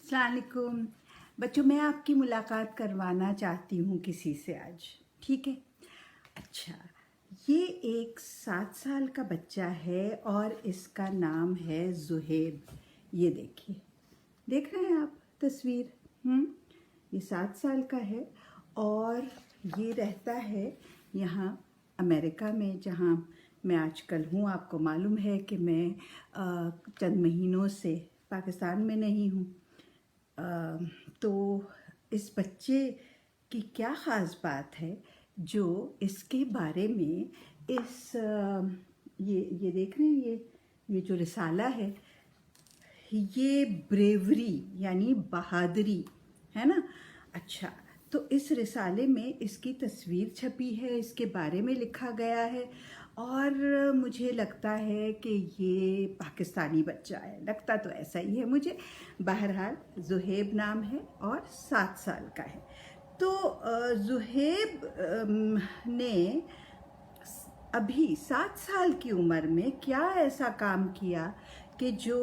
अस्सलाम वालेकुम बच्चों, मैं आपकी मुलाकात करवाना चाहती हूँ किसी से आज। ठीक है? अच्छा, ये एक 7 साल का बच्चा है और इसका नाम है ज़ुहैब। ये देखिए, देख रहे हैं आप तस्वीर? ये 7 साल का है और ये रहता है यहाँ अमेरिका में, जहाँ मैं आजकल हूँ। आपको मालूम है कि मैं चंद महीनों से पाकिस्तान में नहीं हूँ। तो इस बच्चे की क्या ख़ास बात है जो इसके बारे में ये देख रहे हैं, ये जो रिसाला है, ये ब्रेवरी यानी बहादुरी है ना। अच्छा, तो इस रिसाले में इसकी तस्वीर छपी है, इसके बारे में लिखा गया है और मुझे लगता है कि ये पाकिस्तानी बच्चा है। लगता तो ऐसा ही है मुझे। बहरहाल ज़ुहैब नाम है और 7 साल का है। तो ज़ुहैब ने अभी 7 साल की उम्र में क्या ऐसा काम किया कि जो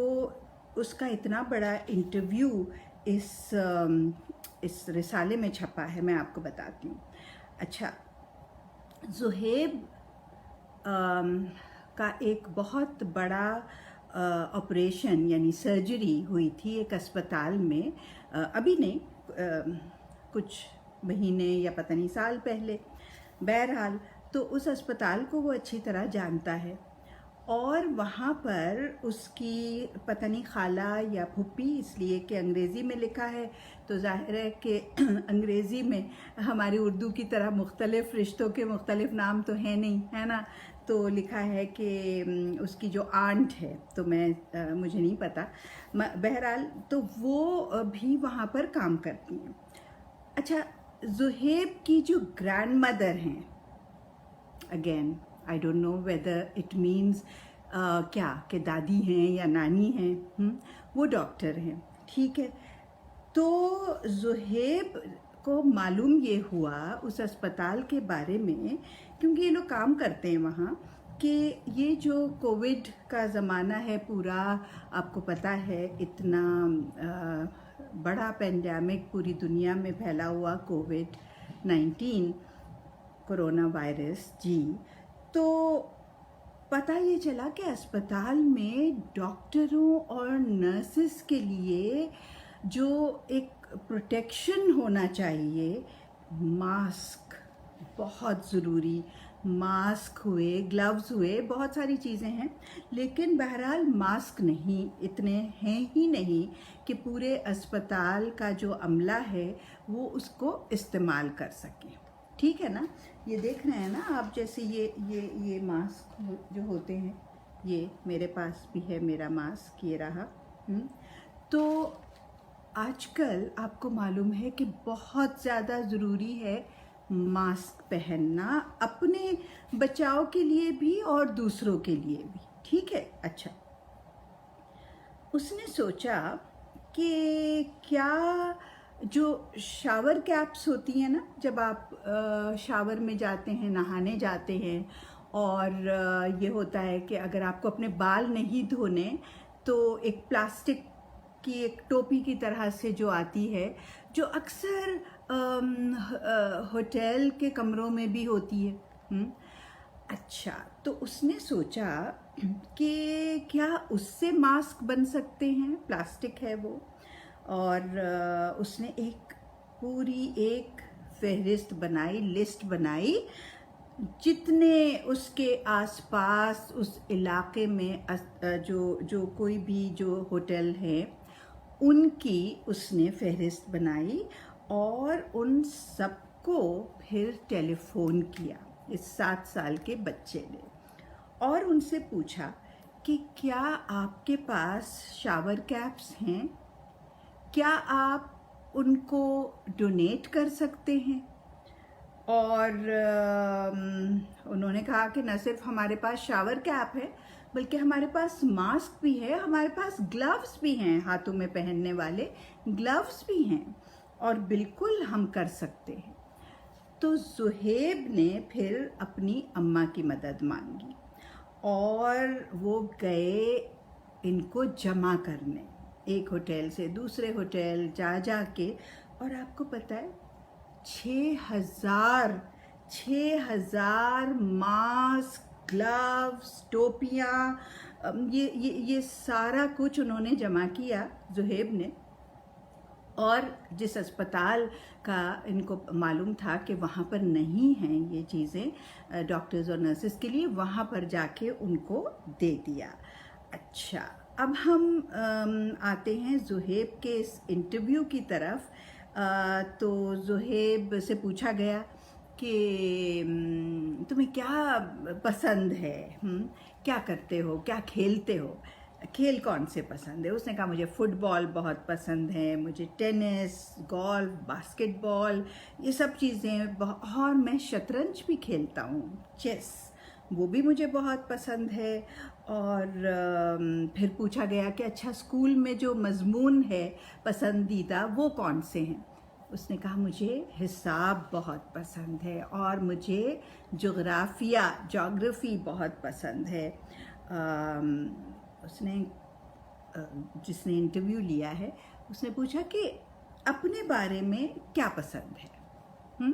उसका इतना बड़ा इंटरव्यू इस रिसाले में छपा है। मैं आपको बताती हूँ। अच्छा, ज़ुहैब का एक बहुत बड़ा ऑपरेशन यानी सर्जरी हुई थी एक अस्पताल में। अभी नहीं, कुछ महीने या पता नहीं साल पहले। बहरहाल, तो उस अस्पताल को वो अच्छी तरह जानता है और वहाँ पर उसकी पता नहीं खाला या फूफी, इसलिए कि अंग्रेज़ी में लिखा है तो जाहिर है कि अंग्रेज़ी में हमारी उर्दू की तरह मुख्तलिफ़ रिश्तों के मुख्तलिफ़ नाम तो हैं नहीं, है ना। तो लिखा है कि उसकी जो आंट है, तो मुझे नहीं पता। बहरहाल, तो वो भी वहाँ पर काम करती हैं। अच्छा, ज़ुहैब की जो ग्रैंड मदर हैं, again I don't know whether it means क्या कि दादी हैं या नानी हैं, वो डॉक्टर हैं। ठीक है? तो ज़ुहैब को मालूम ये हुआ उस अस्पताल के बारे में, क्योंकि ये लोग काम करते हैं वहाँ, कि ये जो कोविड का ज़माना है पूरा, आपको पता है इतना बड़ा पेंडेमिक पूरी दुनिया में फैला हुआ, कोविड-19 कोरोना वायरस जी। तो पता ये चला कि अस्पताल में डॉक्टरों और नर्सेस के लिए जो एक प्रोटेक्शन होना चाहिए, मास्क बहुत ज़रूरी, मास्क हुए, ग्लव्स हुए, बहुत सारी चीज़ें हैं, लेकिन बहरहाल मास्क नहीं, इतने हैं ही नहीं कि पूरे अस्पताल का जो अमला है वो उसको इस्तेमाल कर सके। ठीक है ना? ये देख रहे हैं ना आप, जैसे ये मास्क जो होते हैं, ये मेरे पास भी है, मेरा मास्क ये रहा। तो आजकल आपको मालूम है कि बहुत ज़्यादा ज़रूरी है मास्क पहनना, अपने बचाव के लिए भी और दूसरों के लिए भी। ठीक है? अच्छा, उसने सोचा कि क्या जो शावर कैप्स होती हैं ना, जब आप शावर में जाते हैं, नहाने जाते हैं, और ये होता है कि अगर आपको अपने बाल नहीं धोने तो एक प्लास्टिक की एक टोपी की तरह से जो आती है, जो अक्सर होटल के कमरों में भी होती है। अच्छा, तो उसने सोचा कि क्या उससे मास्क बन सकते हैं, प्लास्टिक है वो। और उसने पूरी एक फहरिस्त बनाई, लिस्ट बनाई, जितने उसके आसपास उस इलाके में जो कोई भी जो होटल है उनकी उसने फहरिस्त बनाई और उन सबको फिर टेलीफोन किया इस 7 साल के बच्चे ने, और उनसे पूछा कि क्या आपके पास शावर कैप्स हैं, क्या आप उनको डोनेट कर सकते हैं। और उन्होंने कहा कि न सिर्फ हमारे पास शावर कैप है, बल्कि हमारे पास मास्क भी है, हमारे पास ग्लव्स भी हैं, हाथों में पहनने वाले ग्लव्स भी हैं, और बिल्कुल हम कर सकते हैं। तो ज़ुहैब ने फिर अपनी अम्मा की मदद मांगी और वो गए इनको जमा करने। एक होटल से दूसरे होटल जा जा के, और आपको पता है 6,000 मास्क, ग्लव्स, टोपियाँ, ये सारा कुछ उन्होंने जमा किया ज़ुहैब ने। और जिस अस्पताल का इनको मालूम था कि वहाँ पर नहीं हैं ये चीज़ें डॉक्टर्स और नर्सेस के लिए, वहाँ पर जाके उनको दे दिया। अच्छा, अब हम आते हैं ज़ुहैब के इस इंटरव्यू की तरफ। तो ज़ुहैब से पूछा गया कि तुम्हें क्या पसंद है, क्या करते हो, क्या खेलते हो, खेल कौन से पसंद है। उसने कहा मुझे फुटबॉल बहुत पसंद है, मुझे टेनिस, गोल्फ, बास्केटबॉल, ये सब चीज़ें, और मैं शतरंज भी खेलता हूँ, चेस, वो भी मुझे बहुत पसंद है। और फिर पूछा गया कि अच्छा स्कूल में जो मज़मून है पसंदीदा वो कौन से हैं। उसने कहा मुझे हिसाब बहुत पसंद है और मुझे जोग्राफ़ी बहुत पसंद है। उसने जिसने इंटरव्यू लिया है उसने पूछा कि अपने बारे में क्या पसंद है,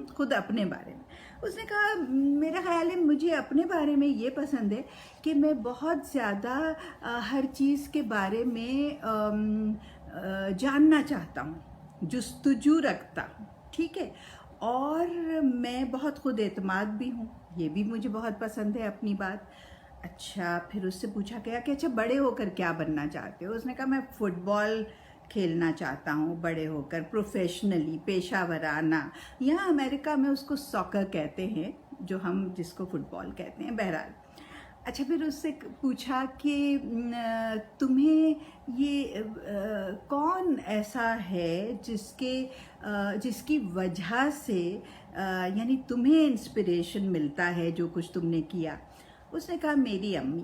खुद अपने बारे में। उसने कहा मेरा ख्याल है मुझे अपने बारे में ये पसंद है कि मैं बहुत ज़्यादा हर चीज़ के बारे में जानना चाहता हूँ, जुस्तजू रखता हूँ, ठीक है। और मैं बहुत खुद एतमाद भी हूँ, ये भी मुझे बहुत पसंद है अपनी बात। अच्छा, फिर उससे पूछा गया कि अच्छा बड़े होकर क्या बनना चाहते हो। उसने कहा मैं फुटबॉल खेलना चाहता हूँ बड़े होकर, प्रोफेशनली, पेशावराना। यहाँ अमेरिका में उसको सॉकर कहते हैं, जो हम जिसको फुटबॉल कहते हैं, बहरहाल। अच्छा, फिर उससे पूछा कि तुम्हें ये कौन ऐसा है जिसकी वजह से यानी तुम्हें इंस्पिरेशन मिलता है जो कुछ तुमने किया। उसने कहा मेरी अम्मी,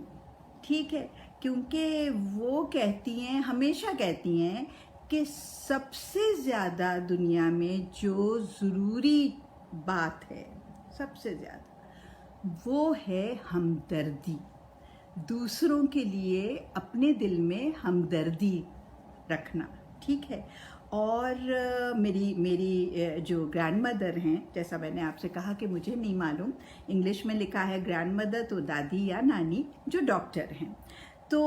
ठीक है, क्योंकि वो कहती हैं, हमेशा कहती हैं कि सबसे ज़्यादा दुनिया में जो ज़रूरी बात है, सबसे ज़्यादा, वो है हमदर्दी। दूसरों के लिए अपने दिल में हमदर्दी रखना, ठीक है। और मेरी जो ग्रैंड मदर हैं, जैसा मैंने आपसे कहा कि मुझे नहीं मालूम, इंग्लिश में लिखा है ग्रैंड मदर, तो दादी या नानी जो डॉक्टर हैं। तो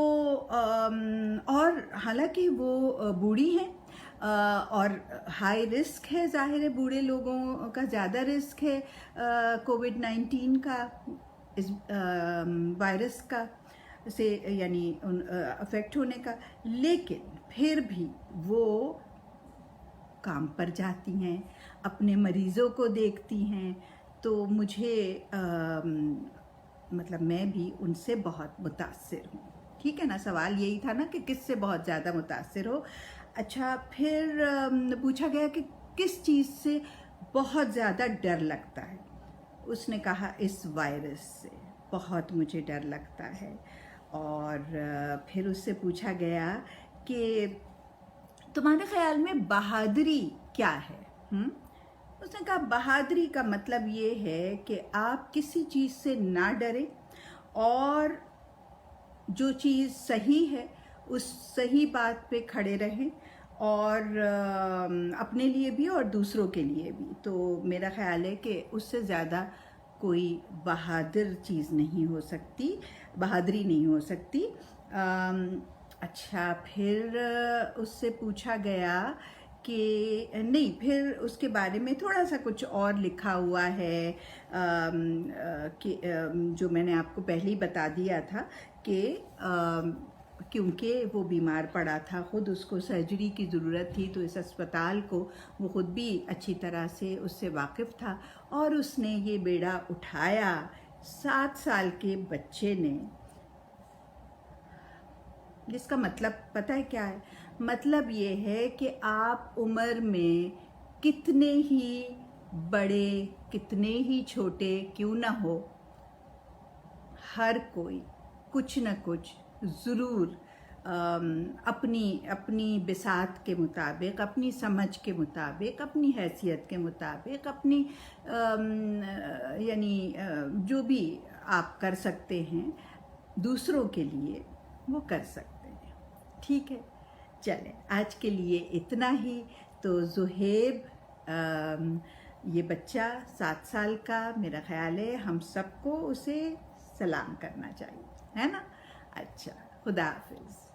और हालांकि वो बूढ़ी हैं और हाई रिस्क है, जाहिर है बूढ़े लोगों का ज़्यादा रिस्क है कोविड-19 का, इस वायरस का से यानी अफेक्ट होने का, लेकिन फिर भी वो काम पर जाती हैं, अपने मरीज़ों को देखती हैं। तो मुझे मतलब मैं भी उनसे बहुत मुतासिर हूँ, ठीक है ना। सवाल यही था ना कि किससे बहुत ज़्यादा मुतासिर हो। अच्छा, फिर पूछा गया कि किस चीज़ से बहुत ज़्यादा डर लगता है। उसने कहा इस वायरस से बहुत मुझे डर लगता है। और फिर उससे पूछा गया कि तुम्हारे ख्याल में बहादुरी क्या है। उसने कहा बहादुरी का मतलब ये है कि आप किसी चीज़ से ना डरें और जो चीज़ सही है उस सही बात पे खड़े रहें, और अपने लिए भी और दूसरों के लिए भी। तो मेरा ख्याल है कि उससे ज़्यादा कोई बहादुर चीज़ नहीं हो सकती, बहादुरी नहीं हो सकती। अच्छा, फिर उससे पूछा गया कि नहीं, फिर उसके बारे में थोड़ा सा कुछ और लिखा हुआ है कि जो मैंने आपको पहले ही बता दिया था कि क्योंकि वो बीमार पड़ा था, ख़ुद उसको सर्जरी की ज़रूरत थी, तो इस अस्पताल को वो ख़ुद भी अच्छी तरह से उससे वाकिफ़ था और उसने ये बेड़ा उठाया 7 साल के बच्चे ने। जिसका मतलब पता है क्या है? मतलब ये है कि आप उम्र में कितने ही बड़े, कितने ही छोटे क्यों ना हो, हर कोई कुछ न कुछ ज़रूर अपनी बिसात के मुताबिक, अपनी समझ के मुताबिक, अपनी हैसियत के मुताबिक, अपनी यानी जो भी आप कर सकते हैं दूसरों के लिए, वो कर सकते हैं, ठीक है। چلیں آج کے لیے اتنا ہی. تو زہیب یہ بچہ 7 سال کا، میرا خیال ہے ہم سب کو اسے سلام کرنا چاہیے، ہے نا؟ اچھا، خدا حافظ.